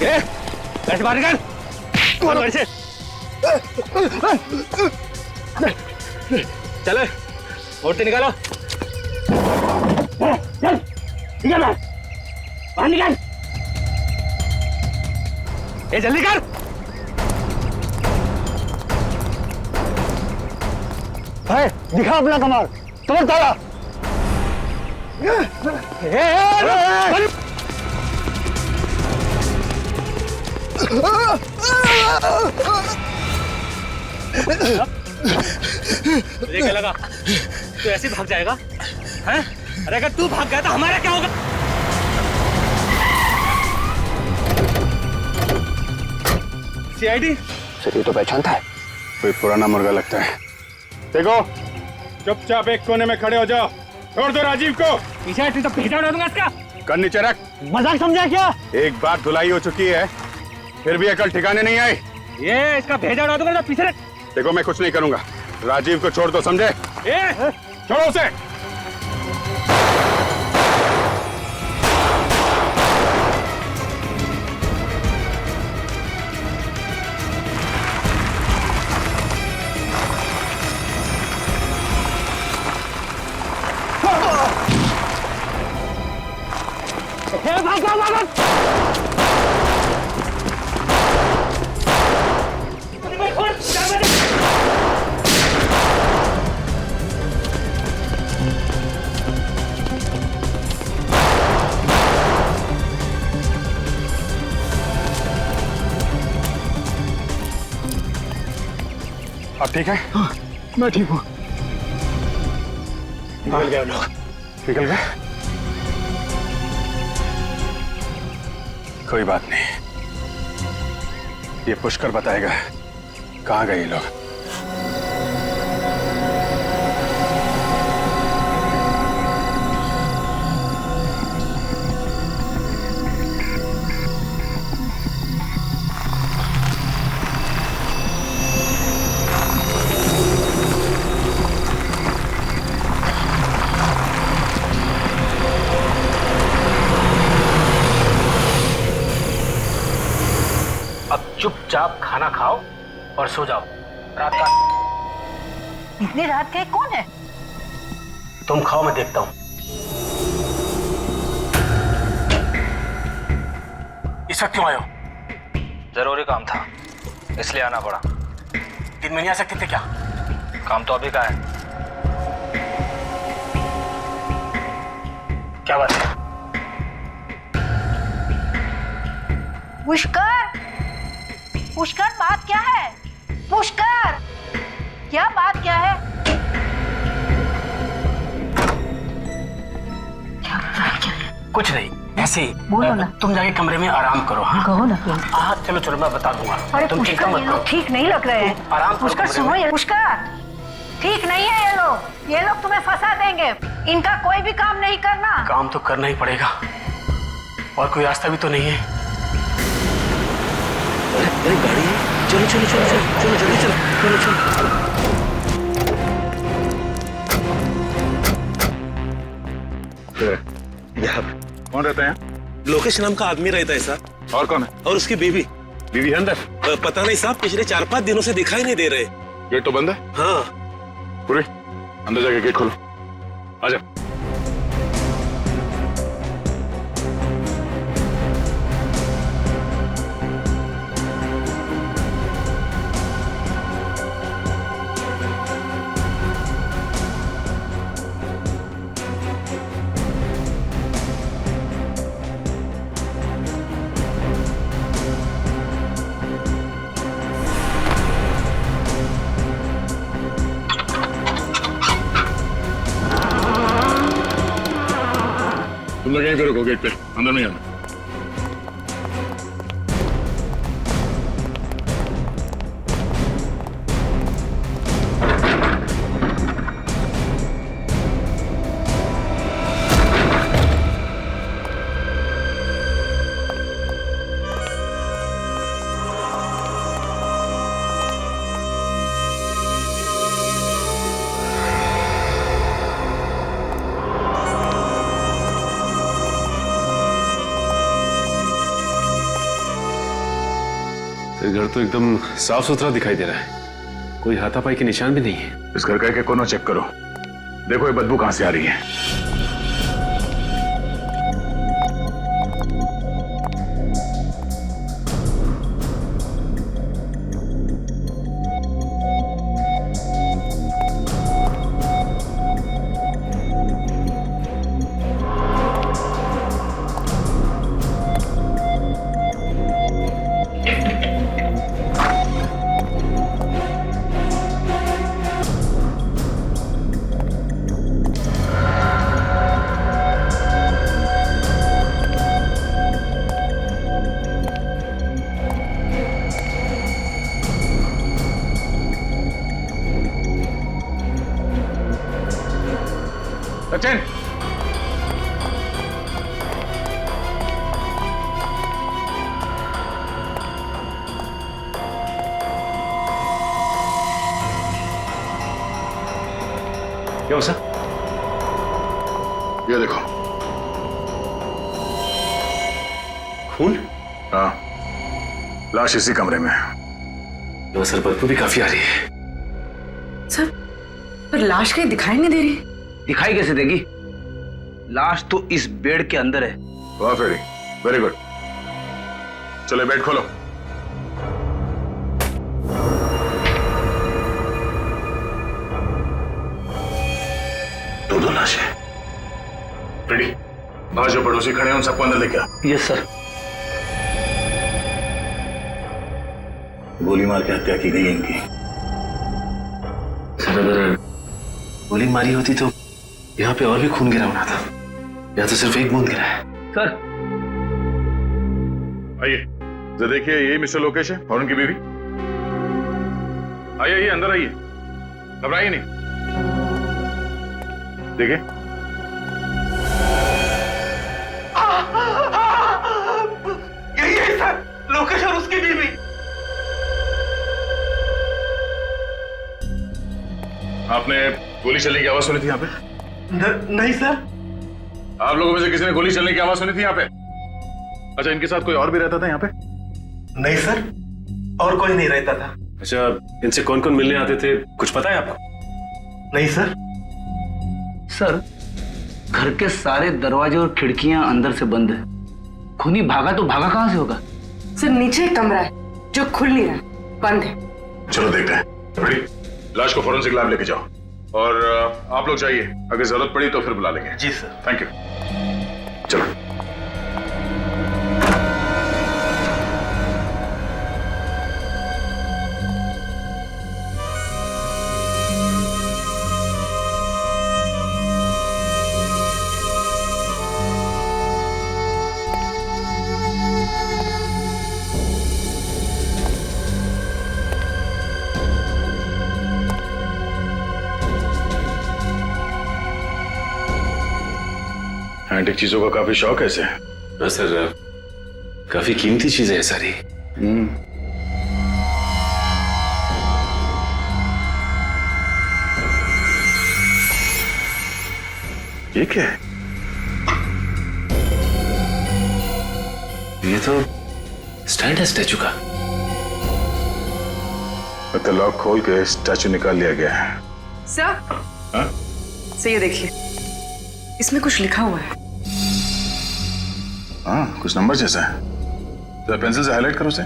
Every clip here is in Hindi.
ऐसे बाहर निकल, कौन ऐसे? चलो, मूर्ति निकालो। चल, निकल बाहर निकल। ये जल्दी कर। भाई दिखा अपना कमाल, कमर ताला। तुझे क्या लगा तू ऐसे भाग जाएगा? हैं? अरे अगर तू भाग गया तो हमारा क्या होगा? सीआईडी सर ये तो पहचानता है, कोई पुराना मुर्गा लगता है। देखो चुपचाप एक कोने में खड़े हो जाओ, छोड़ दो राजीव को। पीछे तो भेजा उड़ा दूंगा इसका। कर नीचे रख। मजाक समझा क्या? एक बार धुलाई हो चुकी है, फिर भी अकल ठिकाने नहीं आई। ये इसका भेजा उड़ा दूंगा तो पीछे रख। देखो मैं कुछ नहीं करूंगा, राजीव को छोड़ दो, समझे? छोड़ो उसे। अब ठीक है? हाँ, मैं ठीक हूँ। निकल गए लोग। निकल गए? कोई बात नहीं, ये पुष्कर बताएगा कहाँ गए ये लोग। चुपचाप खाना खाओ और सो जाओ। रात का इतनी रात के कौन है? तुम खाओ, मैं देखता हूं। इस वक्त क्यों आए हो? जरूरी काम था इसलिए आना पड़ा। दिन में नहीं आ सकते थे क्या? काम तो अभी का है। क्या बात है? पुष्कर, पुष्कर बात क्या है? पुष्कर, क्या बात क्या है? कुछ नहीं, ऐसे ही। बोलो ना। तुम जाके कमरे में आराम करो। हाँ कहो ना। हाँ चलो चलो, मैं बता दूंगा। अरे तुम चिंता पुष्कर, मत ये करो। लोग ठीक नहीं लग रहे हैं। आराम करो पुष्कर कमरे सुनो, में। ये पुष्कर ठीक नहीं है। ये लोग तुम्हें फंसा देंगे। इनका कोई भी काम नहीं करना। काम तो करना ही पड़ेगा, और कोई रास्ता भी तो नहीं है। अरे गाड़ी, चलो चलो चलो चलो चलो जल्दी चलो चलो चलो। यहाँ कौन रहता है यहाँ? लोकेश नाम का आदमी रहता है साहब। और कौन है? और उसकी बीवी। बीवी है अंदर? पता नहीं साहब, पिछले 4-5 दिनों से दिखाई नहीं दे रहे। गेट तो बंद है। हाँ। पूरे अंदर जाके गेट खोलो, आजा। तुम लोग यहीं पे रुको, गेट पे, अंदर नहीं आना। ये घर तो एकदम साफ सुथरा दिखाई दे रहा है, कोई हाथापाई के निशान भी नहीं है। इस घर का एक कोना चेक करो, देखो ये बदबू कहां से आ रही है। सचिन, क्या हुआ सर? ये देखो। खून? हाँ, लाश इसी कमरे में है। लो सर, बदबू भी काफी आ रही है। सर, पर लाश कहीं दिखाई नहीं दे रही। दिखाई कैसे देगी? लाश तो इस बेड के अंदर है। वाह फेरी, वेरी गुड। चलो बेड खोलो। दो लाशें। रेडी, बाहर जो पड़ोसी खड़े हैं उन सबको अंदर लेके आ। Yes sir. गोली मार के हत्या की गई है इनकी। सर, अगर गोली मारी होती तो यहाँ पे और भी खून गिरा होना था, या तो सिर्फ एक बूंद गिरा है। सर, आइए, जरा देखिए, यही मिस्टर लोकेश है और उनकी बीवी। आइए आइए, अंदर आइए, घबराइए नहीं। देखिए, यही है सर, लोकेश और उसकी बीवी। आपने गोली चलने की आवाज सुनी थी यहाँ पे? नहीं सर। आप लोगों में से किसी ने गोली चलने की आवाज सुनी थी यहाँ पे? अच्छा, इनके साथ कोई और भी रहता था यहाँ पे? नहीं सर, और कोई नहीं रहता था। अच्छा, इनसे कौन कौन मिलने आते थे, कुछ पता है आपको? नहीं सर। सर, घर के सारे दरवाजे और खिड़कियां अंदर से बंद है। खूनी भागा तो भागा कहां से होगा? सर, नीचे एक कमरा है जो खुल नहीं रहा, बंद है। चलो देखते हैं। रेडी? लाश को फोरेंसिक लैब लेके जाओ और आप लोग जाइए, अगर जरूरत पड़ी तो फिर बुला लेंगे। जी सर। Thank you. चलो। एंटीक चीजों का काफी शौक है इसे। हाँ सर, काफी कीमती चीजें हैं सारी। ये क्या है? ये तो स्टैंड है स्टैचू का। तो लॉक खोल के स्टैचू निकाल लिया गया है। सर, हाँ? सर ये देखिए, इसमें कुछ लिखा हुआ है। हाँ, कुछ नंबर जैसा है। तो पेंसिल से हाईलाइट करो उसे।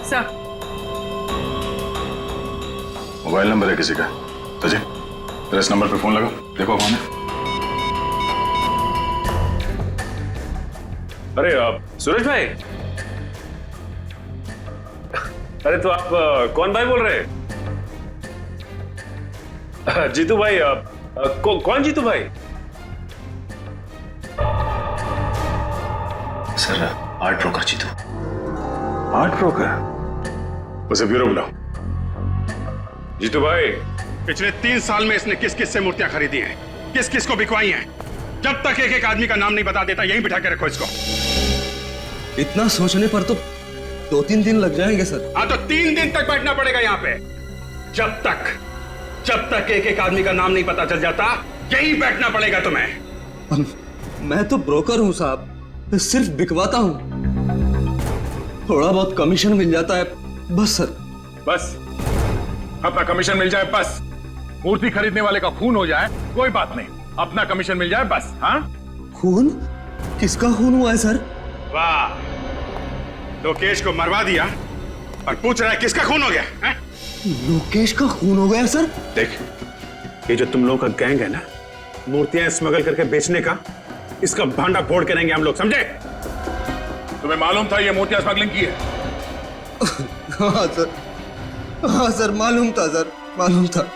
सर, मोबाइल नंबर है किसी का। सचिन, तेरा इस नंबर पे फोन लगाओ, देखो कौन है। अरे सूरज भाई, अरे तो आप कौन भाई बोल रहे हैं? जीतू भाई, कौन जीतू भाई? Sir, art broker Jitu. Art broker? उसे ब्यूरो बुलाओ। जीतू भाई, पिछले 3 साल में इसने किस किस से मूर्तियां खरीदी हैं, किस किस को बिकवाई हैं। जब तक एक एक आदमी का नाम नहीं बता देता, यहीं बिठा के रखो इसको। इतना सोचने पर तो 2-3 दिन लग जाएंगे सर। हाँ तो 3 दिन तक बैठना पड़ेगा यहाँ पे। जब तक एक एक आदमी का नाम नहीं पता चल जाता, यही बैठना पड़ेगा तुम्हें। मैं तो ब्रोकर हूँ साहब, सिर्फ बिकवाता हूँ, थोड़ा बहुत कमीशन मिल जाता है बस सर। बस अपना कमीशन मिल जाए बस। मूर्ति खरीदने वाले का खून हो जाए कोई बात नहीं, अपना कमीशन मिल जाए बस। हाँ खून? किसका खून हुआ है सर? वाह, लोकेश को मरवा दिया और पूछ रहा है किसका खून हो गया है? लोकेश का खून हो गया सर? देख, ये जो तुम लोगों का गैंग है ना, मूर्तियां स्मगल करके बेचने का, इसका भांडा फोड़ के रहेंगे हम लोग, समझे? तुम्हें मालूम था ये मूर्तियां स्मगलिंग की है? हाँ सर, हाँ सर, मालूम था सर, मालूम था।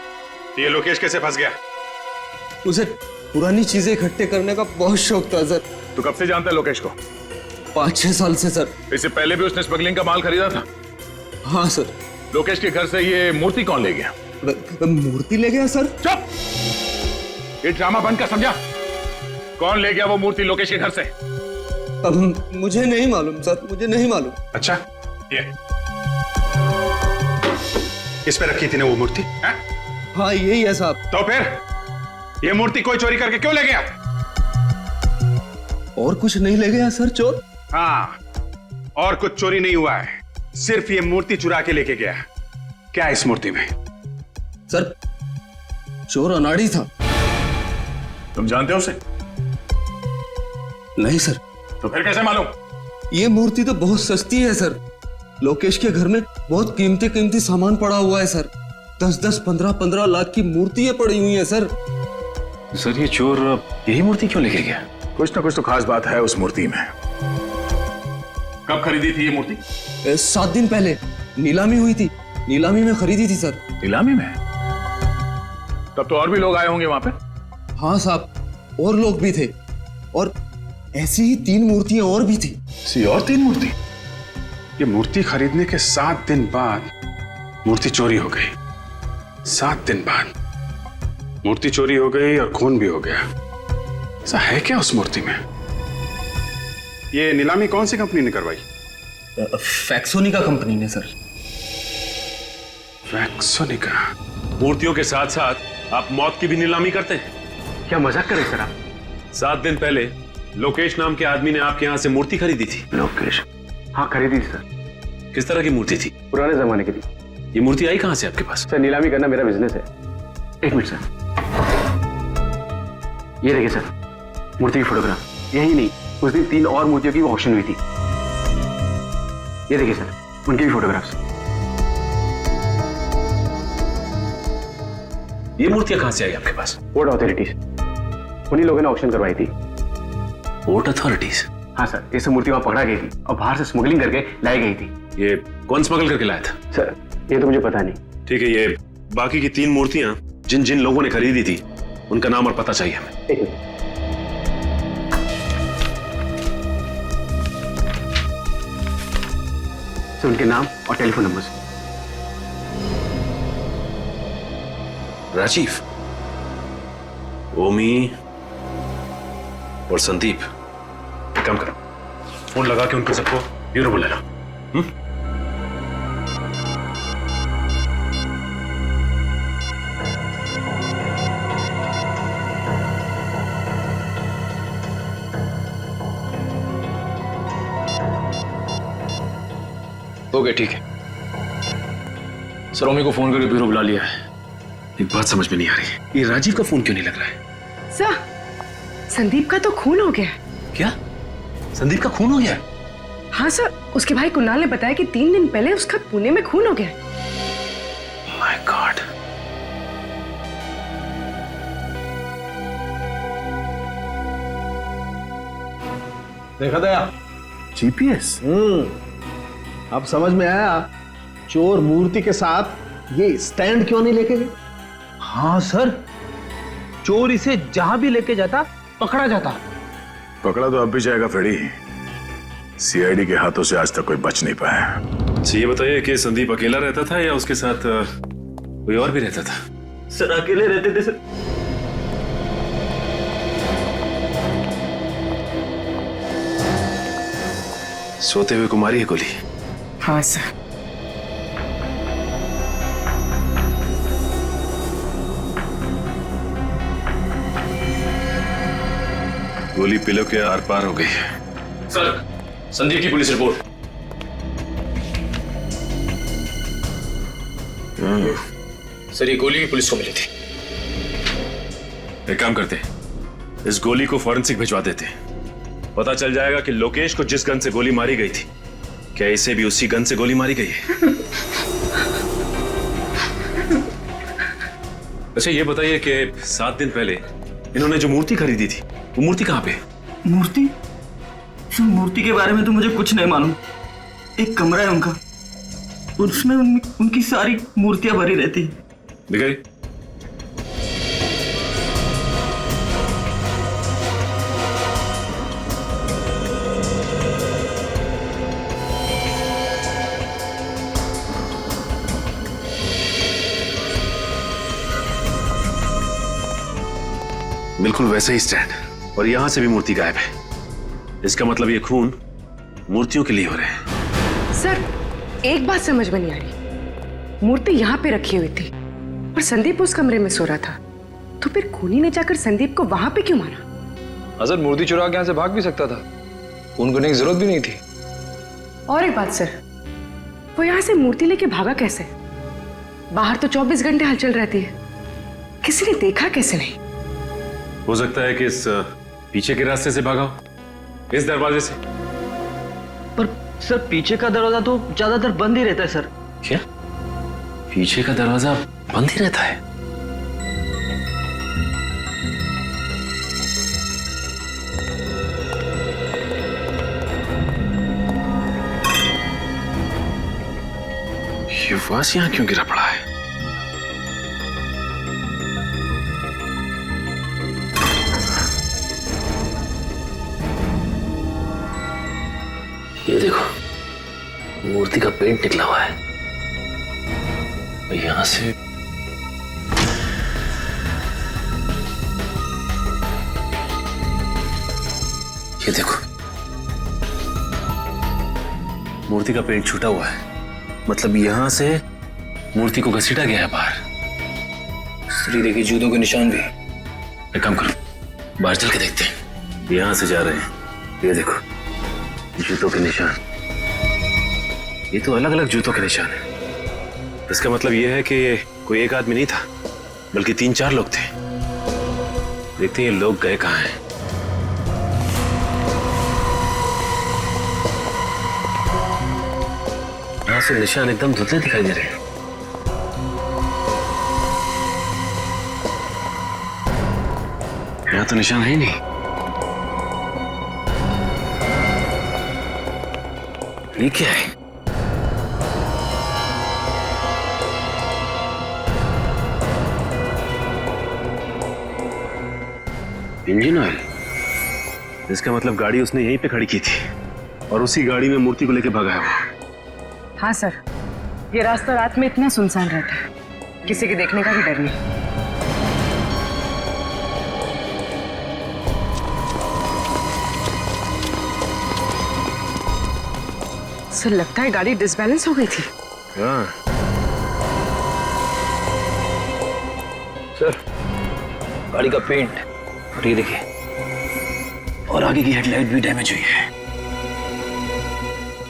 ये लोकेश कैसे फंस गया? उसे पुरानी चीजें इकट्ठे करने का बहुत शौक था सर। तू कब से जानता है लोकेश को? 5-6 साल से सर। इससे पहले भी उसने स्मगलिंग का माल खरीदा था? हाँ सर। लोकेश के घर से ये मूर्ति कौन ले गया? मूर्ति ले गया सर? चुप! ये ड्रामा बंद कर, समझा? कौन ले गया वो मूर्ति लोकेश के घर से? अब मुझे नहीं मालूम सर, मुझे नहीं मालूम। अच्छा, ये इस पे रखी थी ना वो मूर्ति? हाँ यही है साहब। तो फिर ये मूर्ति कोई चोरी करके क्यों ले गया? और कुछ नहीं ले गया सर चोर? हाँ, और कुछ चोरी नहीं हुआ है, सिर्फ ये मूर्ति चुरा के लेके गया। क्या है इस मूर्ति में? सर, चोर अनाड़ी था। तुम जानते हो उसे? नहीं सर। तो फिर कैसे मालूम? ये मूर्ति तो बहुत सस्ती है सर। लोकेश के घर में बहुत कीमती सामान पड़ा हुआ है सर। 10-10, 15-15 लाख की मूर्तियां पड़ी हुई हैं सर। सर ये चोर यही मूर्ति क्यों लेके गया? कुछ ना कुछ तो खास बात है उस मूर्ति में। कब खरीदी थी ये मूर्ति? 7 दिन पहले नीलामी हुई थी, नीलामी में खरीदी थी सर। नीलामी में? तब तो और भी लोग आए होंगे वहां पे? हाँ साहब, और लोग भी थे, और ऐसी ही 3 मूर्तियां और भी थी। और 3 मूर्ति? ये मूर्ति खरीदने के 7 दिन बाद मूर्ति चोरी हो गई। 7 दिन बाद मूर्ति चोरी हो गई और खून भी हो गया। ऐसा है क्या उस मूर्ति में? ये नीलामी कौन सी कंपनी ने करवाई? फैक्सोनिका कंपनी ने सर। फैक्सोनिका? मूर्तियों के साथ साथ आप मौत की भी नीलामी करते हैं? क्या मजाक कर रहे सर आप? 7 दिन पहले लोकेश नाम के आदमी ने आपके यहाँ से मूर्ति खरीदी थी। लोकेश? हाँ खरीदी थी सर। किस तरह की मूर्ति थी? पुराने जमाने की थी। ये मूर्ति आई कहाँ से आपके पास? सर नीलामी करना मेरा बिजनेस है। 1 मिनट सर, ये देखिए सर, मूर्ति की फोटोग्राफ। यही नहीं, उस दिन 3 और मूर्तियों की ऑक्शन हुई थी। ये देखिए सर, उनकी भी फोटोग्राफ्स। ये मूर्तियां कहाँ से आई आपके पास? पोर्ट अथॉरिटीज, उन्हीं लोगों ने ऑक्शन करवाई थी। Port authorities? हाँ सर, ये सब मूर्ति वहां पकड़ा गई थी और बाहर से स्मगलिंग करके लाई गई थी। ये कौन स्मगल करके लाया था? सर ये तो मुझे पता नहीं। ठीक है, ये बाकी की 3 मूर्तियां जिन जिन लोगों ने खरीदी थी उनका नाम और पता चाहिए हमें। 1 मिनट। सर उनके नाम और टेलीफोन नंबर। राजीव, ओमी और संदीप। एक काम करो, फोन लगा के उनको सबको ब्यूरो बुला लो। ओके ठीक है सर, ओमी को फोन करके ब्यूरो बुला लिया है। एक बात समझ में नहीं आ रही, ये राजीव का फोन क्यों नहीं लग रहा है? सर, संदीप का तो खून हो गया। क्या? संदीप का खून हो गया? हाँ सर, उसके भाई कुणाल ने बताया कि 3 दिन पहले उसका पुणे में खून हो गया। My God. देखा दया? जीपीएस? अब समझ में आया चोर मूर्ति के साथ ये स्टैंड क्यों नहीं लेके गए। हाँ सर, चोर इसे जहां भी लेके जाता पकड़ा जाता। पकड़ा तो अब भी जाएगा फ्रेडी। सीआईडी के हाथों से आज तक कोई बच नहीं पाया। अच्छा ये बताइए कि संदीप अकेला रहता था या उसके साथ कोई और भी रहता था? सर अकेले रहते थे सर। सोते हुए को मारी है गोली? हाँ सर। गोली पिलो के आर पार हो गई है। सर, संदीप की पुलिस रिपोर्ट। सर, ये गोली भी पुलिस को मिली थी। एक काम करते, इस गोली को फॉरेंसिक भिजवा देते, पता चल जाएगा कि लोकेश को जिस गन से गोली मारी गई थी, क्या इसे भी उसी गन से गोली मारी गई है। अच्छा ये बताइए कि 7 दिन पहले इन्होंने जो मूर्ति खरीदी थी, वो मूर्ति कहाँ पे? मूर्ति? सर, मूर्ति के बारे में तो मुझे कुछ नहीं मालूम। एक कमरा है उनका, उसमें उनकी सारी मूर्तियां भरी रहती है। दिखाई। बिल्कुल वैसे ही स्टैंड, और यहां से भी मूर्ति गायब है। इसका मतलब ये खून मूर्तियों के लिए हो रहे हैं। सर, एक बात समझ में नहीं आ रही। मूर्ति यहाँ पे रखी हुई थी और संदीप उस कमरे में सो रहा था, तो फिर खूनी ने जाकर संदीप को वहां पे क्यों मारा? अजर मूर्ति चुरा के यहाँ से भाग भी सकता था, खून करने की जरूरत भी नहीं थी। और एक बात सर, वो यहाँ से मूर्ति लेके भागा कैसे? बाहर तो 24 घंटे हलचल रहती है, किसी ने देखा कैसे नहीं? हो सकता है कि इस पीछे के रास्ते से भागा हो, इस दरवाजे से। पर सर, पीछे का दरवाजा तो ज्यादातर बंद ही रहता है सर। क्या? पीछे का दरवाजा बंद ही रहता है? ये वास यहां क्यों गिरा पड़ा है? ये देखो, मूर्ति का पेंट निकला हुआ है। यहां से ये देखो, मूर्ति का पेंट छूटा हुआ है, मतलब यहां से मूर्ति को घसीटा गया है बाहर। श्री देखिए, जूतों के निशान भी। एक काम करो, बाहर चल के देखते हैं। यहां से जा रहे हैं, ये देखो जूतों के निशान। ये तो अलग अलग जूतों के निशान है। इसका मतलब ये है कि कोई एक आदमी नहीं था, बल्कि 3-4 लोग थे। देखते हैं ये लोग गए कहां हैं। यहां से निशान एकदम धुंधले दिखाई दे रहे हैं। यहां तो निशान है ही नहीं। ये क्या है? Engine oil. इसका मतलब गाड़ी उसने यहीं पे खड़ी की थी और उसी गाड़ी में मूर्ति को लेके भागा है वो। हाँ सर, ये रास्ता रात में इतना सुनसान रहता है, किसी के देखने का भी डर नहीं। सर, लगता है गाड़ी डिसबैलेंस हो गई थी। हाँ सर, गाड़ी का पेंट, और ये देखिए, और आगे की हेडलाइट भी डैमेज हुई है।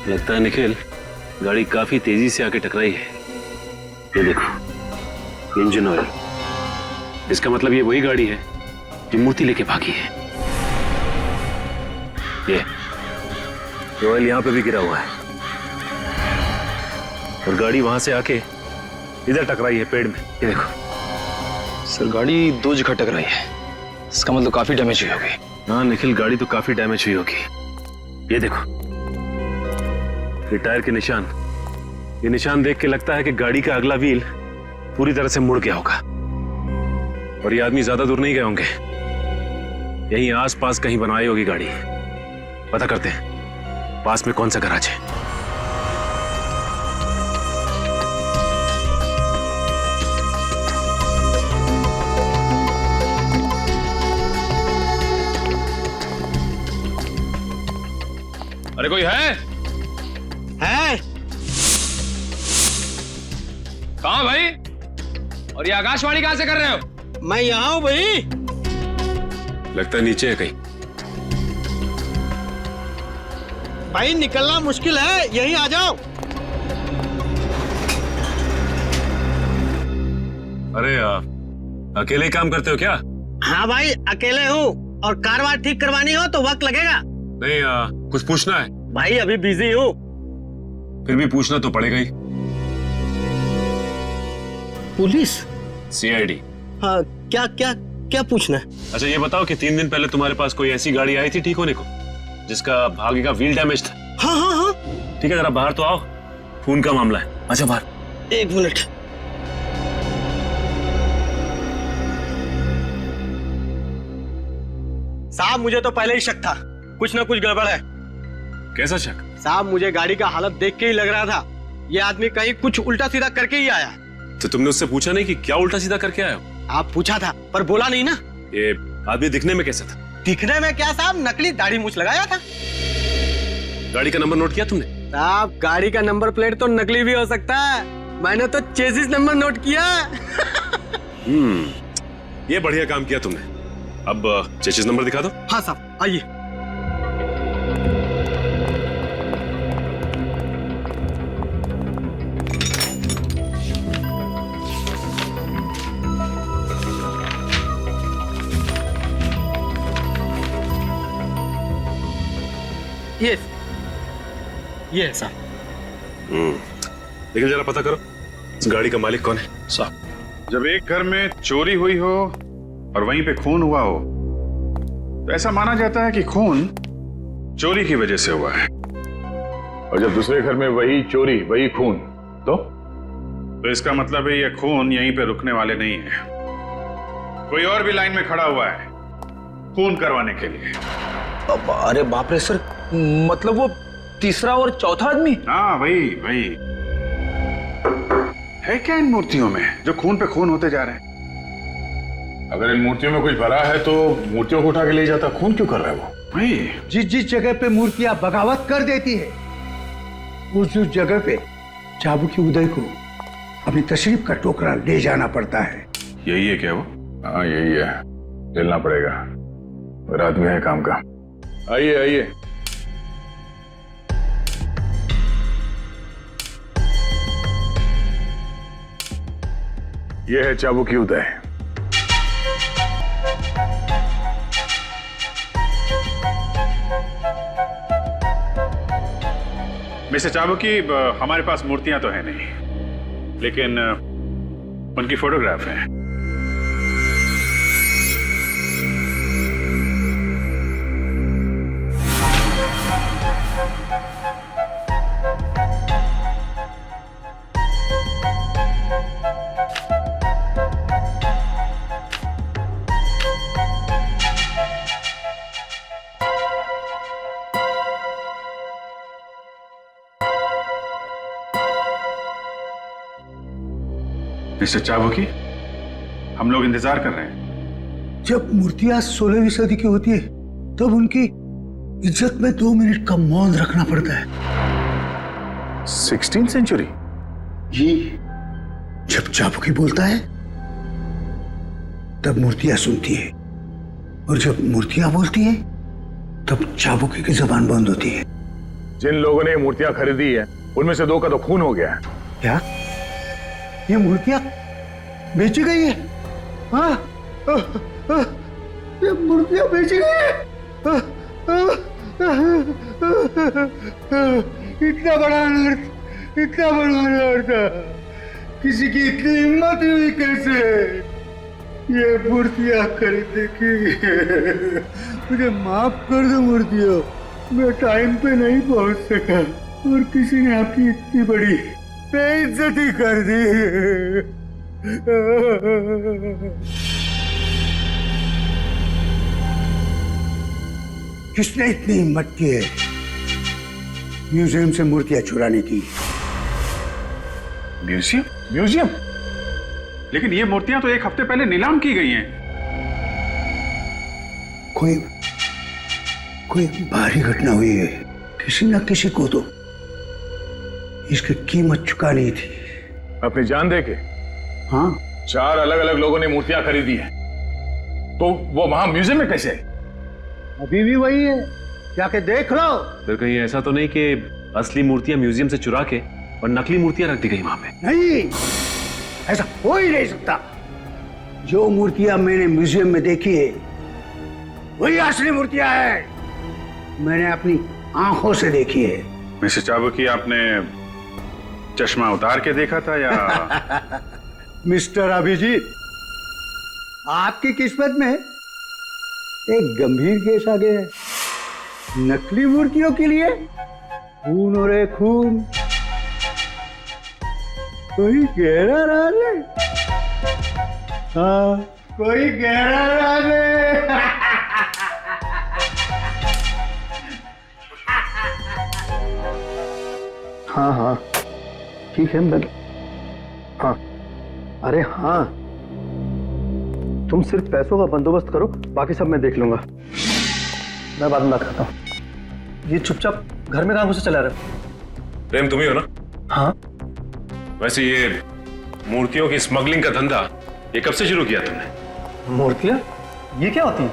लगता है निखिल, गाड़ी काफी तेजी से आके टकराई है। ये देखो, इंजन ऑयल। इसका मतलब ये वही गाड़ी है जो मूर्ति लेके भागी है। ये ऑयल यहां पे भी गिरा हुआ है और गाड़ी वहां से आके इधर टकराई है पेड़ में। ये देखो सर, गाड़ी 2 जगह टकराई है, इसका मतलब काफी डैमेज हुई होगी। हाँ निखिल, गाड़ी तो काफी डैमेज हुई होगी। ये देखो, ये टायर के निशान। ये निशान देख के लगता है कि गाड़ी का अगला व्हील पूरी तरह से मुड़ गया होगा और ये आदमी ज्यादा दूर नहीं गए होंगे, यहीं आसपास कहीं बनाई होगी गाड़ी। पता करते हैं पास में कौन सा गैराज है। अरे कोई है? कहाँ भाई? और ये आकाशवाणी कहाँ से कर रहे हो? मैं यहाँ हूँ भाई। लगता है नीचे है कहीं। भाई निकलना मुश्किल है, यहीं आ जाओ। अरे अकेले ही काम करते हो क्या? हाँ भाई अकेले हूँ, और कार वार ठीक करवानी हो तो वक्त लगेगा। नहीं कुछ पूछना है? भाई अभी बिजी हूँ। फिर भी पूछना तो पड़ेगा ही। पुलिस? सीआईडी। हाँ क्या क्या क्या पूछना है? अच्छा ये बताओ कि 3 दिन पहले तुम्हारे पास कोई ऐसी गाड़ी आई थी ठीक होने को जिसका आगे का व्हील डैमेज था? हाँ हाँ हाँ। ठीक है जरा बाहर तो आओ, खून का मामला है। अच्छा बाहर। 1 मिनट। साहब मुझे तो पहले ही शक था, कुछ ना कुछ गड़बड़ है। कैसा शक? साहब मुझे गाड़ी का हालत देख के ही लग रहा था ये आदमी कहीं कुछ उल्टा सीधा करके ही आया। तो तुमने उससे पूछा नहीं कि क्या उल्टा सीधा करके आया हो? आप पूछा था पर बोला नहीं ना। ये आदमी दिखने में कैसा था? दिखने में क्या साहब, नकली दाढ़ी मूछ लगाया था। गाड़ी का नंबर नोट किया तुमने? साहब गाड़ी का नंबर प्लेट तो नकली भी हो सकता है, मैंने तो चेसिस नंबर नोट किया। ये बढ़िया काम किया तुमने। अब चेसिस नंबर दिखा दो। हाँ साहब आइए। ये है साहब। लेकिन जरा पता करो इस गाड़ी का मालिक कौन है? साहब जब एक घर में चोरी हुई हो और वहीं पे खून हुआ हो तो ऐसा माना जाता है कि खून चोरी की वजह से हुआ है, और जब दूसरे घर में वही चोरी वही खून तो इसका मतलब है ये खून यहीं पे रुकने वाले नहीं है, कोई और भी लाइन में खड़ा हुआ है खून करवाने के लिए। अरे बाप रे सर, मतलब वो तीसरा और चौथा आदमी? हाँ वही वही। है क्या इन मूर्तियों में जो खून पे खून होते जा रहे हैं? अगर इन मूर्तियों में कुछ भरा है तो मूर्तियों को उठा के ले जाता, खून क्यों कर रहा है वो? वही जिस जगह पे मूर्तियां बगावत कर देती है उस जगह पे चाबू की उदय को अपनी तशरीफ का टोकरा ले जाना पड़ता है। यही है क्या वो? हाँ यही है, लेना पड़ेगा, रात में है काम का। आइए आइए। यह है चाबू की उदय। मिस्टर चाबुकी, हमारे पास मूर्तियां तो है नहीं, लेकिन उनकी फोटोग्राफ है। मिस्टर चाबुकी, हम लोग इंतजार कर रहे हैं। जब मूर्तियां 16वीं सदी की होती है तब उनकी इज्जत में 2 मिनट का मौन रखना पड़ता है। 16th century? जी, जब चाबुकी बोलता है तब मूर्तियां सुनती है, और जब मूर्तियां बोलती है तब चाबुकी की जुबान बंद होती है। जिन लोगों ने ये मूर्तियां खरीदी है उनमें से 2 का तो खून हो गया है। क्या ये मूर्तियां बेची गई है? हाँ, ये मूर्तियां बेची गई है? इतना बड़ा अनर्थ, इतना बड़ा अनर्थ, किसी की इतनी हिम्मत हुई कैसे ये मूर्तियां खरीदने की? मुझे माफ कर दो मूर्तियों, मैं टाइम पे नहीं पहुंच सका और किसी ने आपकी इतनी बड़ी बेइज्जती कर दी। किसने इतनी हिम्मत की है म्यूजियम से मूर्तियां चुराने की? म्यूजियम? म्यूजियम? लेकिन ये मूर्तियां तो 1 हफ्ते पहले नीलाम की गई हैं। कोई भारी घटना हुई है, किसी न किसी को तो इसकी कीमत चुकानी थी। अपनी जान दे के? हाँ, 4 अलग अलग लोगों ने मूर्तियां खरीदी हैं, तो वो वहां म्यूजियम में कैसे आई? अभी भी वही है, जाके देख लो। फिर कहीं ऐसा तो नहीं कि असली मूर्तियां म्यूजियम से चुरा के और नकली मूर्तियां रख दी गई वहां पे? नहीं, ऐसा हो ही नहीं सकता। जो मूर्तियां मैंने म्यूजियम में देखी है वही असली मूर्तियां हैं। मैंने अपनी आंखों से देखी है। मिस्टर चाबुकी, आपने चश्मा उतार के देखा था या? मिस्टर अभिजीत, आपकी किस्मत में एक गंभीर केस आ गया है। नकली मूर्तियों के लिए खून हो रहे खून। कोई गहरा राज है। हाँ, कोई गहरा राज है। हाँ हाँ, ठीक है मैं, हाँ, अरे हाँ, तुम सिर्फ पैसों का बंदोबस्त करो, बाकी सब मैं देख लूंगा। मैं बाद में बात करता हूँ। ये चुपचाप घर में कहाँ घुसे चला रहे हो? प्रेम तुम ही हो ना? हाँ। वैसे ये मूर्तियों की स्मगलिंग का धंधा ये कब से शुरू किया तुमने? मूर्तियाँ? ये क्या होती है?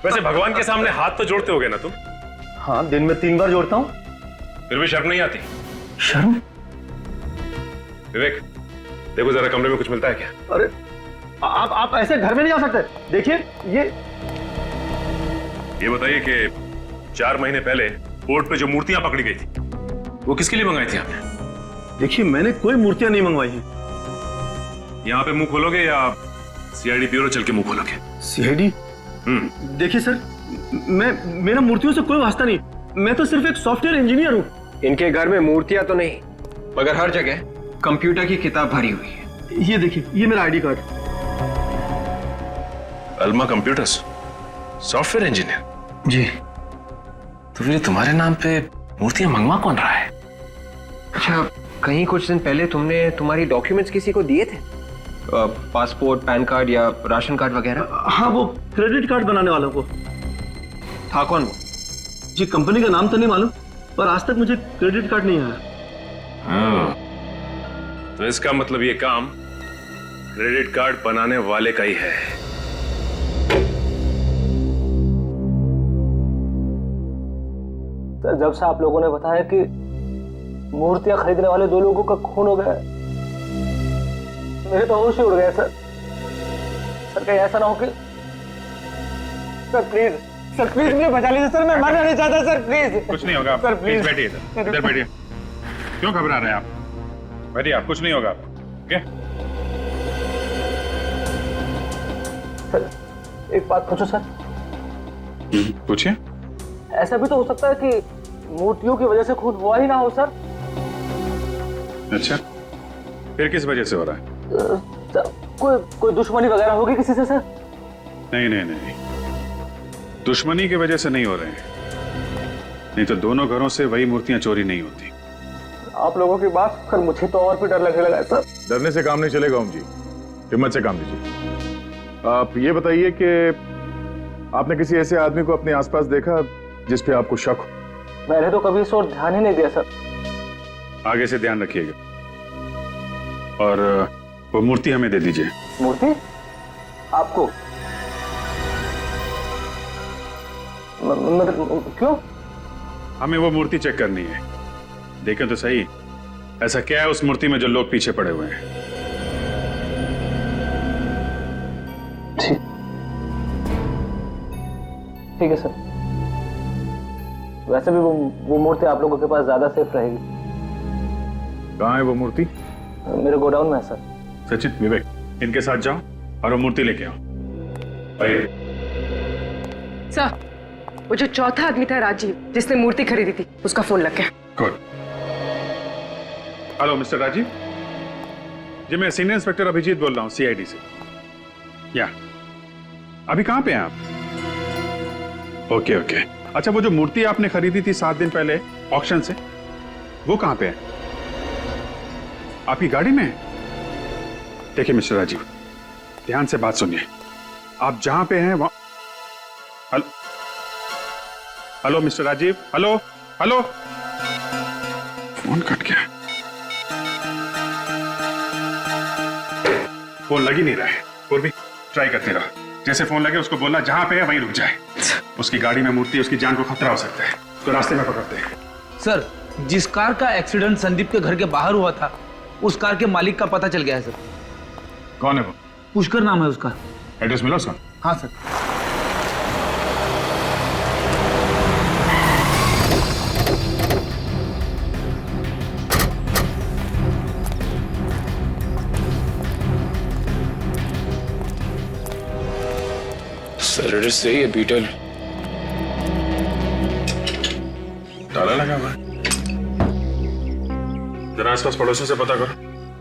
वैसे भगवान के सामने हाथ तो जोड़ते होगे ना तुम? हाँ, दिन में 3 बार जोड़ता हूँ। फिर भी शर्म नहीं आती? शर्म? विवेक, देखो जरा कमरे में कुछ मिलता है क्या? अरे आप ऐसे घर में नहीं जा सकते। देखिए ये बताइए कि 4 महीने पहले बोर्ड पे जो मूर्तियां पकड़ी गई थी वो किसके लिए मंगाई थी आपने? देखिए, मैंने कोई मूर्तियां नहीं मंगवाई हैं। यहाँ पे मुंह खोलोगे या सीआईडी ब्यूरो चल के मुंह खोलोगे? सीआईडी? देखिए सर, मेरा मूर्तियों से कोई वास्ता नहीं। मैं तो सिर्फ एक सॉफ्टवेयर इंजीनियर हूँ। इनके घर में मूर्तियां तो नहीं, मगर हर जगह कंप्यूटर की किताब भरी हुई है। ये देखिए, ये मेरा ID card. Alma computers, software engineer? जी। तो फिर तुम्हारे नाम पे मूर्तियां मंगवा कौन रहा है? अच्छा, कहीं कुछ दिन पहले तुमने तुम्हारी डॉक्यूमेंट्स किसी को दिए थे? पासपोर्ट, पैन कार्ड या राशन कार्ड वगैरह? हाँ, वो क्रेडिट कार्ड बनाने वालों को। था कौन वो? जी, कंपनी का नाम तो नहीं मालूम, पर आज तक मुझे क्रेडिट कार्ड नहीं आया। तो इसका मतलब ये काम क्रेडिट कार्ड बनाने वाले का ही है। सर, जब से आप लोगों ने बताया कि मूर्तियां खरीदने वाले 2 लोगों का खून हो गया, मेरे तो होश ही उड़ गए सर। सर, कहीं ऐसा ना हो कि, सर प्लीज मुझे बचा लीजिए सर, मैं मरना नहीं चाहता सर, प्लीज। कुछ नहीं होगा सर, प्लीज बैठिए इधर बैठिए। क्यों घबरा रहे हैं आप? बैठिए आप, कुछ नहीं होगा। ओके? सर, एक बात पूछो सर? पूछिए। ऐसा भी तो हो सकता है कि मूर्तियों की वजह से खून हुआ ही ना हो सर। अच्छा, फिर किस वजह से हो रहा है? सर, कोई दुश्मनी वगैरह होगी किसी से सर? नहीं, दुश्मनी की वजह से नहीं हो रहे हैं। नहीं तो दोनों घरों से वही मूर्तियां चोरी नहीं होती। आप लोगों की बात सुनकर मुझे तो और भी डर लगने लगा है सर। डरने से काम नहीं चलेगा ओम जी, हिम्मत से काम लीजिए। आप ये बताइए कि आपने किसी ऐसे आदमी को अपने आसपास देखा जिस पे आपको शक हो? मैंने तो कभी इस ओर ध्यान ही नहीं दिया सर। आगे से ध्यान रखिएगा। और वो मूर्ति हमें दे दीजिए। मूर्ति? आपको? क्यों? हमें वो मूर्ति चेक करनी है। देखें तो सही, ऐसा क्या है उस मूर्ति में जो लोग पीछे पड़े हुए हैं। ठीक है सर। वैसे भी वो मूर्ति आप लोगों के पास ज्यादा सेफ रहेगी। कहाँ है वो मूर्ति? मेरे गोडाउन में है सर। सचिन, विवेक, इनके साथ जाओ और वो मूर्ति लेके आओ। सर, वो जो चौथा आदमी था राजीव, जिसने मूर्ति खरीदी थी, उसका फोन लग गया। गुड। हेलो मिस्टर राजीव जी, मैं सीनियर इंस्पेक्टर अभिजीत बोल रहा हूँ, सीआईडी से। या अभी कहाँ पे हैं आप? ओके। अच्छा, वो जो मूर्ति आपने खरीदी थी 7 दिन पहले ऑक्शन से, वो कहाँ पे है? आपकी गाड़ी में है? देखिए मिस्टर राजीव, ध्यान से बात सुनिए। आप जहां पे हैं वहां। Hello mister Rajiv, hello. Phone cut गया। फोन लग ही नहीं रहा है। और भी ट्राई करते रहो। जैसे फोन लगे उसको बोलना जहां पे है वहीं रुक जाए। उसकी गाड़ी में मूर्ति, उसकी जान को खतरा हो सकता है। उसको रास्ते में पकड़ते हैं। सर, जिस कार का एक्सीडेंट संदीप के घर के बाहर हुआ था, उस कार के मालिक का पता चल गया है सर। कौन है वो? पुष्कर नाम है उसका। एड्रेस मिला उसका? हाँ सर। सर एड्रेस सही है, बीटल। ताला लगा हुआ है। जरा आसपास पड़ोसियों से पता करो,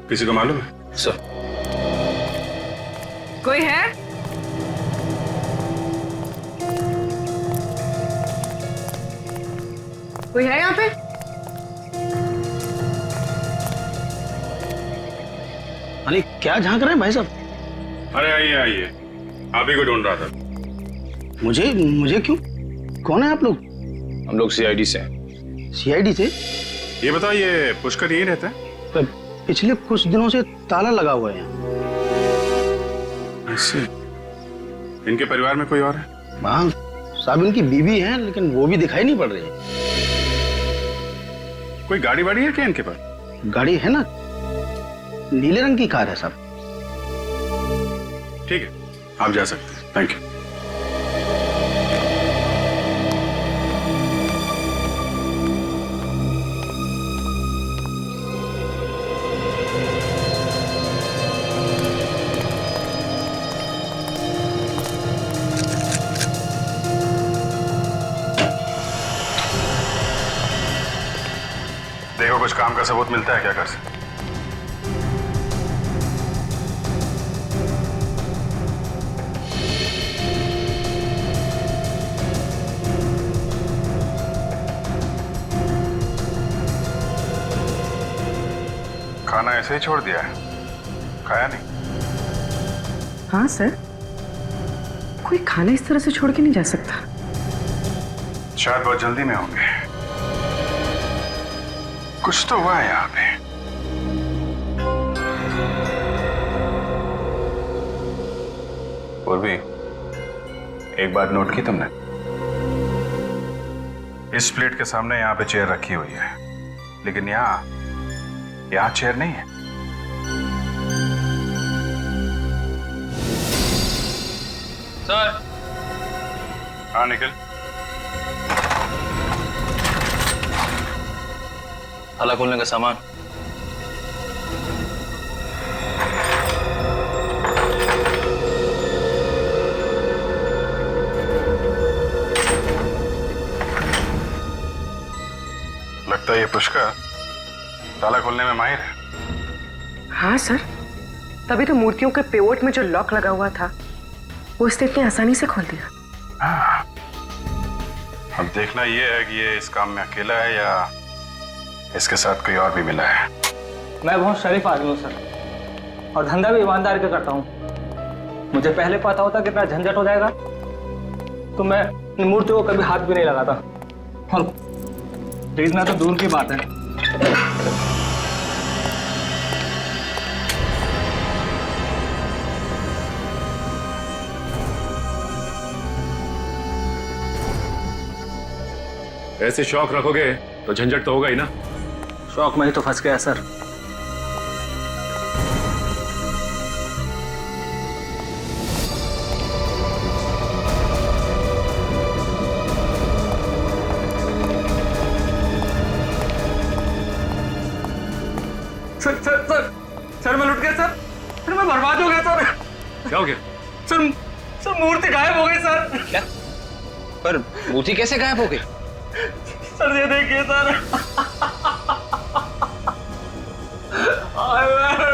किसी को मालूम है? सर। कोई है? कोई है यहाँ पे? अरे क्या झांक रहे हैं भाई साहब? अरे आइए आइए, आप ही को ढूंढ रहा था। मुझे क्यों? कौन है आप लोग? हम लोग सीआईडी से हैं। सीआईडी से? ये बताओ, ये पुष्कर यही रहता है? पिछले कुछ दिनों से ताला लगा हुआ है। ऐसे? इनके परिवार में कोई और है? हाँ साहब, इनकी बीवी है, लेकिन वो भी दिखाई नहीं पड़ रही है। कोई गाड़ी वाड़ी है क्या इनके पास? गाड़ी है ना, नीले रंग की कार है साहब। ठीक है, आप जा सकते हैं। Thank you. देखो कुछ काम का सबूत मिलता है क्या घर से? खाना ऐसे ही छोड़ दिया है? खाया नहीं? हाँ सर, कोई खाना इस तरह से छोड़ के नहीं जा सकता। शायद बहुत जल्दी में होंगे। कुछ तो हुआ है यहाँ पे। और भी एक बात नोट की तुमने? इस प्लेट के सामने यहाँ पे चेयर रखी हुई है, लेकिन यहाँ चेयर नहीं है। सर। हाँ निकल। ताला खोलने का सामान। लगता है ये पुष्कर ताला खोलने में माहिर है। हाँ सर, तभी तो मूर्तियों के पेवोट में जो लॉक लगा हुआ था वो इसने इतनी आसानी से खोल दिया। अब देखना ये है कि ये इस काम में अकेला है या इसके साथ कोई और भी मिला है। मैं बहुत शरीफ आदमी हूँ सर, और धंधा भी ईमानदारी का करता हूँ। मुझे पहले पता होता कितना झंझट हो जाएगा तो मैं इन मूर्तियों को कभी हाथ भी नहीं लगाता। और खरीदना तो दूर की बात है। ऐसे शौक रखोगे तो झंझट तो होगा ही ना। शौक में ही तो फंस गया सर। सर मैं लुट गया सर। सर मैं बर्बाद हो गया सर। क्या हो गया? सर मूर्ति गायब हो गई सर। क्या? पर मूर्ति कैसे गायब हो गई? सर ये देखिए सर।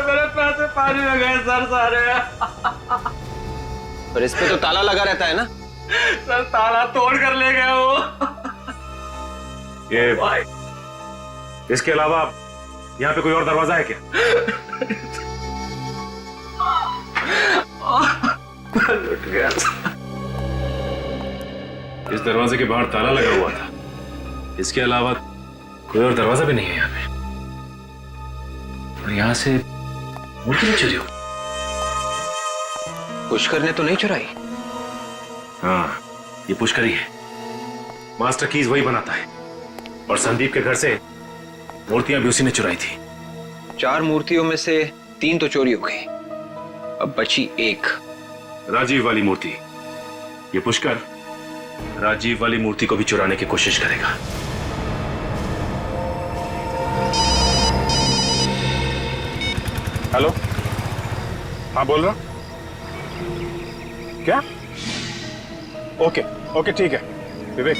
मेरे पैसे पानी में गए सर सारे। पर इस पे तो ताला लगा रहता है ना? सर ताला तोड़ कर ले गए वो। ये इसके अलावा यहाँ पे कोई और दरवाजा है क्या? लुट गया। इस दरवाजे के बाहर ताला लगा हुआ था, इसके अलावा कोई और दरवाजा भी नहीं है यहाँ पे। और यहां से मूर्ति नहीं चुरी हो? पुष्कर ने तो नहीं चुराई। हाँ, ये पुष्कर ही है। मास्टर कीज वही बनाता है और संदीप के घर से मूर्तियां भी उसी ने चुराई थी। 4 मूर्तियों में से 3 तो चोरी हो गई, अब बची 1। राजीव वाली मूर्ति। ये पुष्कर राजीव वाली मूर्ति को भी चुराने की कोशिश करेगा। हेलो, हाँ बोल रहा। क्या? ओके ओके ठीक है। विवेक,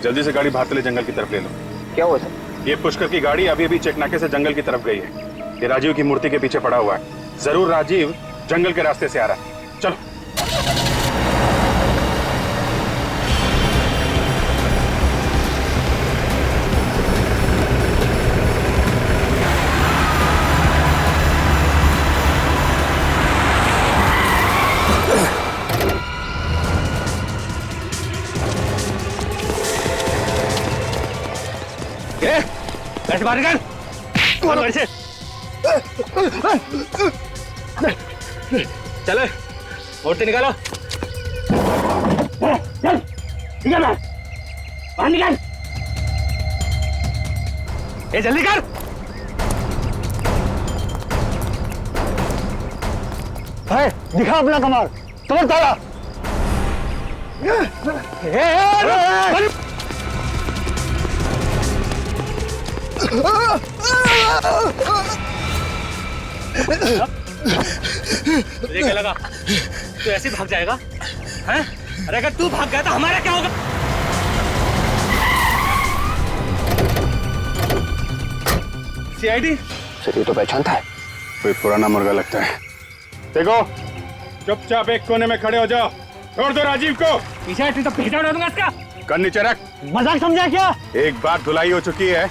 जल्दी से गाड़ी भातले जंगल की तरफ ले लो। क्या हुआ सर? ये पुष्कर की गाड़ी अभी अभी चेकनाके से जंगल की तरफ गई है। ये राजीव की मूर्ति के पीछे पड़ा हुआ है। जरूर राजीव जंगल के रास्ते से आ रहा है। चलो। ऐसे बाहर निकल। कौन से? चलो, मूर्ति निकालो। चल, निकल बाहर निकल। ये जल्दी कर। दिखा अपना कमाल, तुम्हें तारा। तुझे क्या लगा तू ऐसे भाग जाएगा? हैं? अरे अगर तू भाग गया तो हमारा क्या होगा? सीआईडी? सर ये तो पहचानता है, कोई पुराना मुर्गा लगता है। देखो, चुपचाप एक कोने में खड़े हो जाओ। छोड़ दो राजीव को। पीछे हट तो भेजा उड़ा दूंगा इसका। कर नीचे रख। मजाक समझा क्या? एक बार धुलाई हो चुकी है,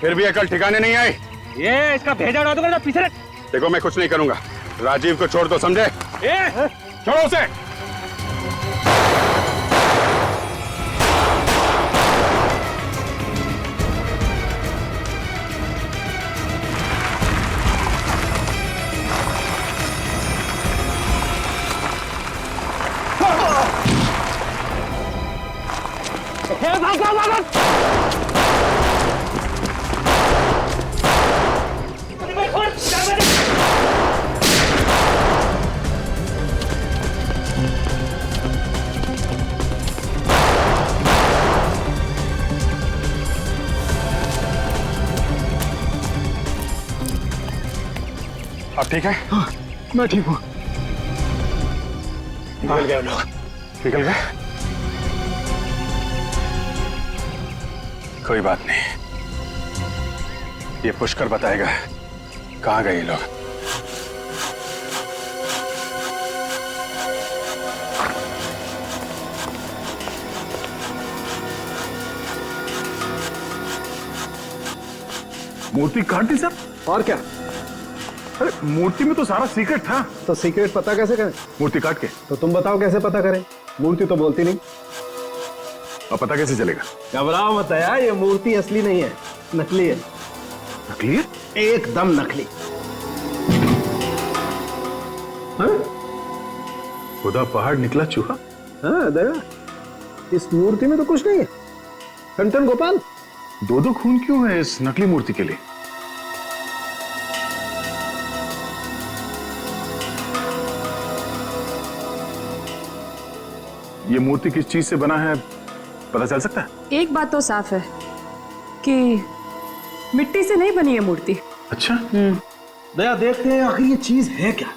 फिर भी अकल ठिकाने नहीं आई। ये इसका भेजा उड़ा दूंगा तो पीछे रख। देखो मैं कुछ नहीं करूंगा, राजीव को छोड़ दो, समझे? छोड़ो उसे। अब ठीक है? हाँ, मैं ठीक हूँ। निकल गए लोग। निकल गए? कोई बात नहीं, ये पुष्कर बताएगा कहाँ गए ये लोग। मूर्ति काट दी सर? और क्या? अरे मूर्ति में तो सारा सीक्रेट था। तो सीक्रेट पता कैसे करें? मूर्ति काट के। तो तुम बताओ कैसे पता करें? मूर्ति तो बोलती नहीं। अब पता कैसे चलेगा? घबराओ मत यार, ये मूर्ति असली नहीं है, नकली है। नकली है? एकदम नकली। खुदा पहाड़ निकला चूहा। हाँ दया, इस मूर्ति में तो कुछ नहीं है। टन गोपाल, 2-2 खून क्यों है इस नकली मूर्ति के लिए? ये मूर्ति किस चीज से बना है पता चल सकता है? एक बात तो साफ है कि मिट्टी से नहीं बनी है मूर्ति। अच्छा। दया देखते हैं आखिर ये चीज है क्या।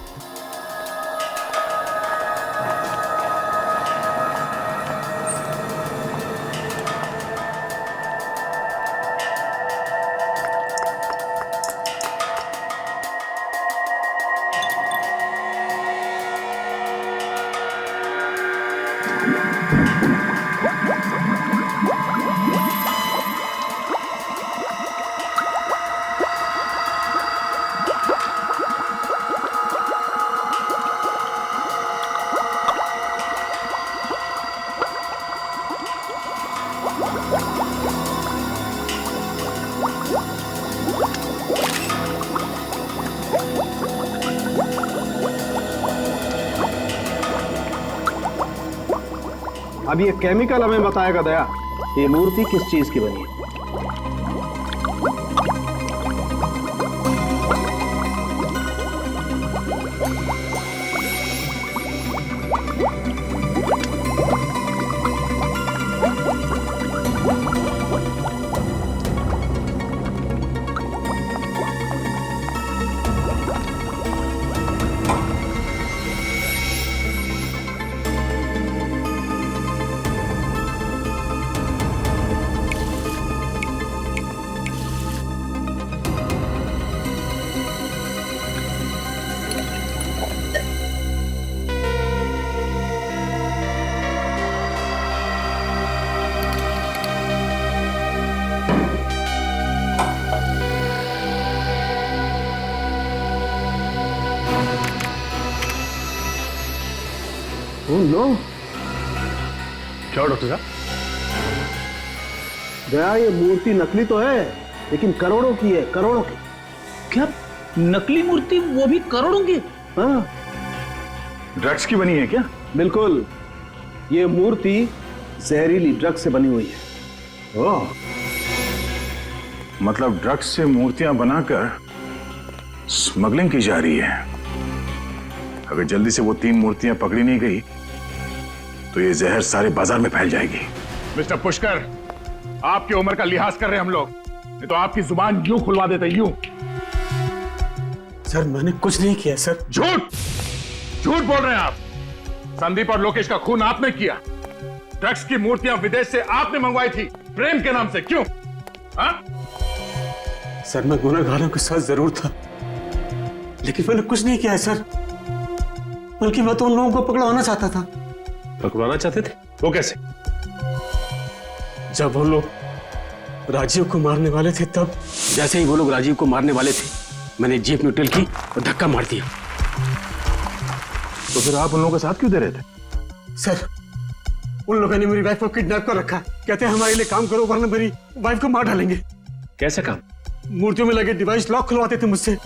अब ये केमिकल हमें बताएगा दया, ये मूर्ति किस चीज की बनी है। नो क्या डॉक्टर साहब? दया, ये मूर्ति नकली तो है लेकिन करोड़ों की है, करोड़ों की। क्या नकली मूर्ति, वो भी करोड़ों की? हाँ, ड्रग्स की बनी है क्या? बिल्कुल, ये मूर्ति जहरीली ड्रग्स से बनी हुई है। ओह, मतलब ड्रग्स से मूर्तियां बनाकर स्मगलिंग की जा रही है। अगर जल्दी से वो 3 मूर्तियां पकड़ी नहीं गई तो ये जहर सारे बाजार में फैल जाएगी। मिस्टर पुष्कर, आपकी उम्र का लिहाज कर रहे हैं हम लोग, नहीं तो आपकी जुबान यूं खुलवा देते, यूं। सर मैंने कुछ नहीं किया सर। झूठ झूठ बोल रहे हैं आप। संदीप और लोकेश का खून आपने किया। ड्रग्स की मूर्तियां विदेश से आपने मंगवाई थी, प्रेम के नाम से, क्यों? हाँ? सर मैं गुनहगारों के साथ जरूर था, लेकिन मैंने कुछ नहीं किया है सर, बल्कि मैं तो उन लोगों को पकड़वाना चाहता था। पकड़वाना चाहते थे? वो कैसे? जब वो लोग राजीव को मारने वाले थे, तब जैसे ही वो लोग राजीव को मारने वाले थे, मैंने जीप न्यूट्रल की और धक्का मार दिया। तो फिर आप उन लोगों के साथ क्यों दे रहे थे? सर उन लोगों ने मेरी वाइफ को किडनैप कर रखा, कहते हैं हमारे लिए काम करो वरना मेरी वाइफ को मार डालेंगे। कैसे काम? मूर्तियों में लगे डिवाइस लॉक खुलवाते थे मुझसे।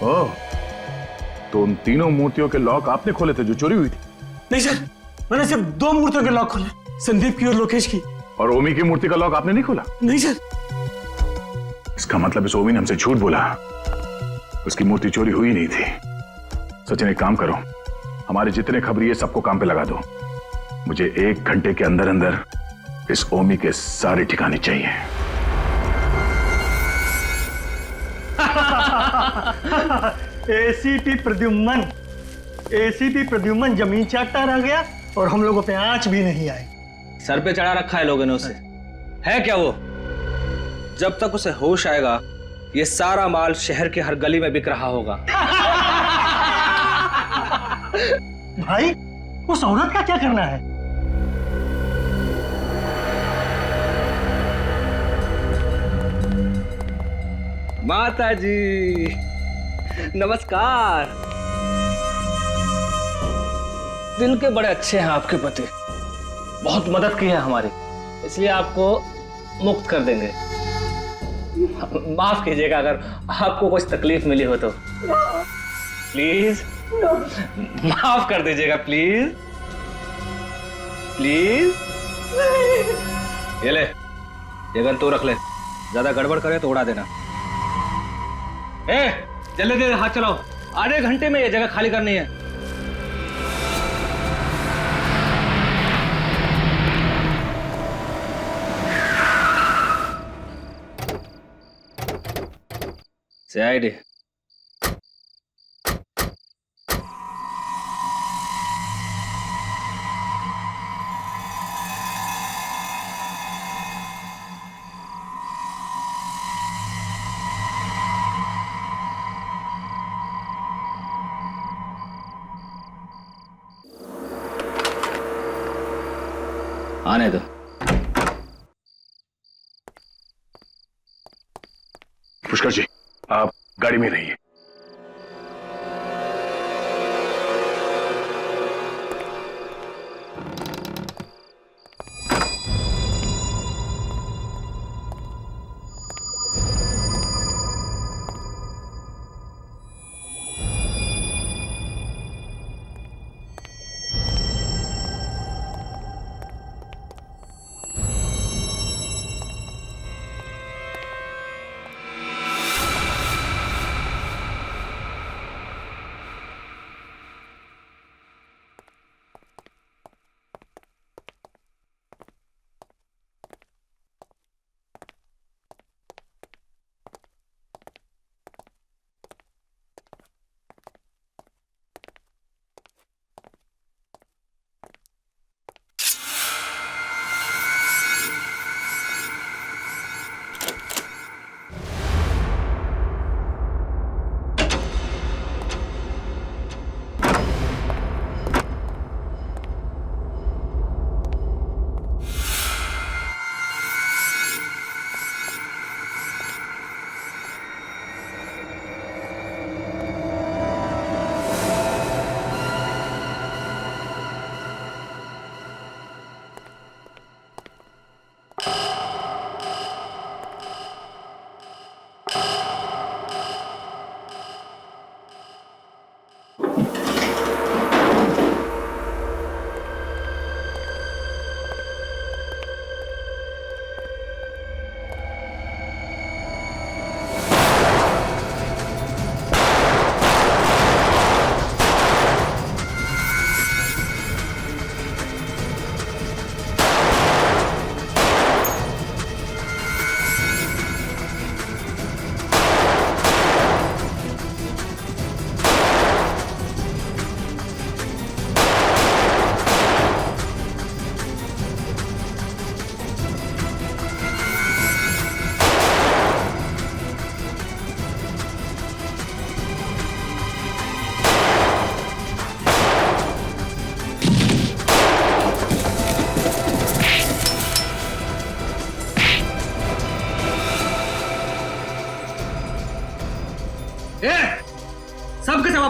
ओह, तो उन तीनों मूर्तियों के लॉक आपने खोले थे जो चोरी हुई थी? नहीं सर, मैंने सिर्फ 2 मूर्तियों के लॉक खोले, संदीप की और लोकेश की। और ओमी की मूर्ति का लॉक आपने नहीं खोला? नहीं सर। इसका मतलब इस ओमी ने हमसे झूठ बोला, उसकी मूर्ति चोरी हुई नहीं थी। सचिन, एक काम करो, हमारे जितने खबरी है सबको काम पे लगा दो। मुझे 1 घंटे के अंदर अंदर इस ओमी के सारे ठिकाने चाहिए। एसीपी प्रद्युम्न जमीन चाटता रह गया और हम लोगों पे आंच भी नहीं आई। सर पे चढ़ा रखा है लोगों ने उसे। है क्या वो? जब तक उसे होश आएगा ये सारा माल शहर के हर गली में बिक रहा होगा। भाई उस औरत का क्या करना है? माता जी नमस्कार। दिल के बड़े अच्छे हैं आपके पति, बहुत मदद की है हमारी, इसलिए आपको मुक्त कर देंगे। माफ कीजिएगा अगर आपको कुछ तकलीफ मिली हो तो। प्लीज माफ कर दीजिएगा, प्लीज प्लीज। ये ले, ये गन तू रख ले, ज्यादा गड़बड़ करे तो उड़ा देना। जल्दी जल्दी हाथ चलाओ, आधे घंटे में ये जगह खाली करनी है। CID आने दो। पुष्कर जी, आप गाड़ी में रहिए।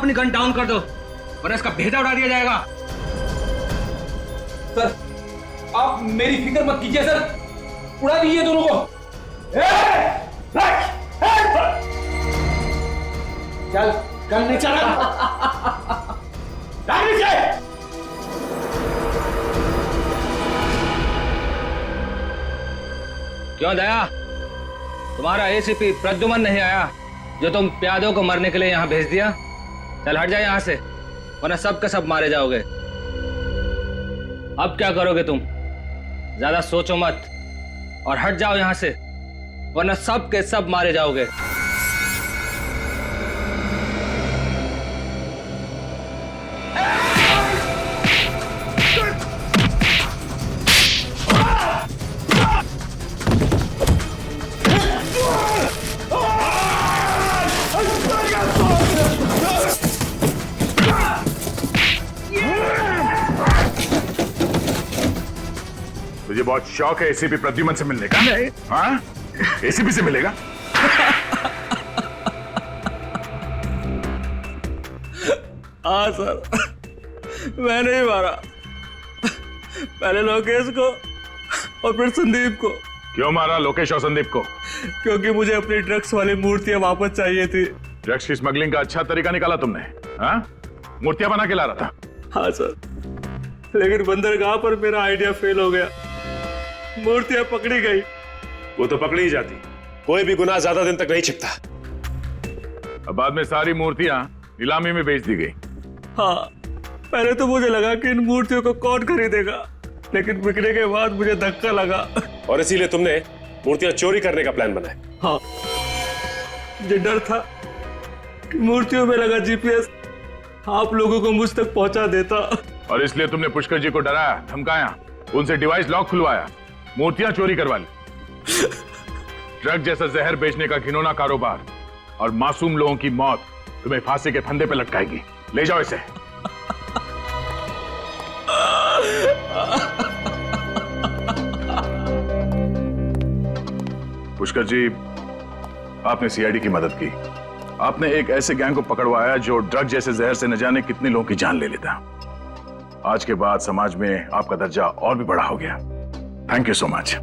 अपनी गन डाउन कर दो वरना इसका भेजा उड़ा दिया जाएगा। सर आप मेरी फिक्र मत कीजिए सर, उड़ा दीजिए दोनों को। चल गन नहीं चला। क्यों दया, तुम्हारा एसीपी प्रद्युमन नहीं आया जो तुम प्यादों को मरने के लिए यहां भेज दिया? चल हट जाए यहां से वरना सब के सब मारे जाओगे। अब क्या करोगे तुम? ज्यादा सोचो मत और हट जाओ यहां से वरना सब के सब मारे जाओगे। तुझे बहुत शौक है एसीपी प्रद्युमन से मिलने का? नहीं। हाँ, एसीपी से मिलेगा? हाँ सर, मैंने ही मारा, पहले लोकेश को और फिर संदीप को। क्यों मारा लोकेश और संदीप को? क्योंकि मुझे अपनी ड्रग्स वाली मूर्तियां वापस चाहिए थी। ड्रग्स की स्मगलिंग का अच्छा तरीका निकाला तुमने। हाँ, मूर्तियां बना के ला रहा था। हाँ सर, लेकिन बंदरगाह पर मेरा आइडिया फेल हो गया, मूर्तियां पकड़ी गई। वो तो पकड़ी ही जाती, कोई भी गुनाह ज्यादा दिन तक नहीं छिपता। अब बाद में सारी मूर्तियां नीलामी में बेच दी गई। हाँ, पहले तो मुझे लगा कि इन मूर्तियों को कौन खरीदेगा, लेकिन बिकने के बाद मुझे धक्का लगा और इसीलिए तुमने मूर्तियां चोरी करने का प्लान बनाया। हाँ, मुझे डर था कि मूर्तियों में लगा जीपीएस आप लोगों को मुझ तक पहुंचा देता। और इसलिए तुमने पुष्कर जी को डराया, धमकाया, उनसे डिवाइस लॉक खुलवाया, मूर्तियां चोरी करवा ली। ड्रग जैसा जहर बेचने का घिनौना कारोबार और मासूम लोगों की मौत तुम्हें फांसी के फंदे पे लटकाएगी। ले जाओ इसे। पुष्कर जी, आपने सीआईडी की मदद की, आपने एक ऐसे गैंग को पकड़वाया जो ड्रग जैसे जहर से न जाने कितने लोगों की जान ले लेता। आज के बाद समाज में आपका दर्जा और भी बड़ा हो गया। Thank you so much.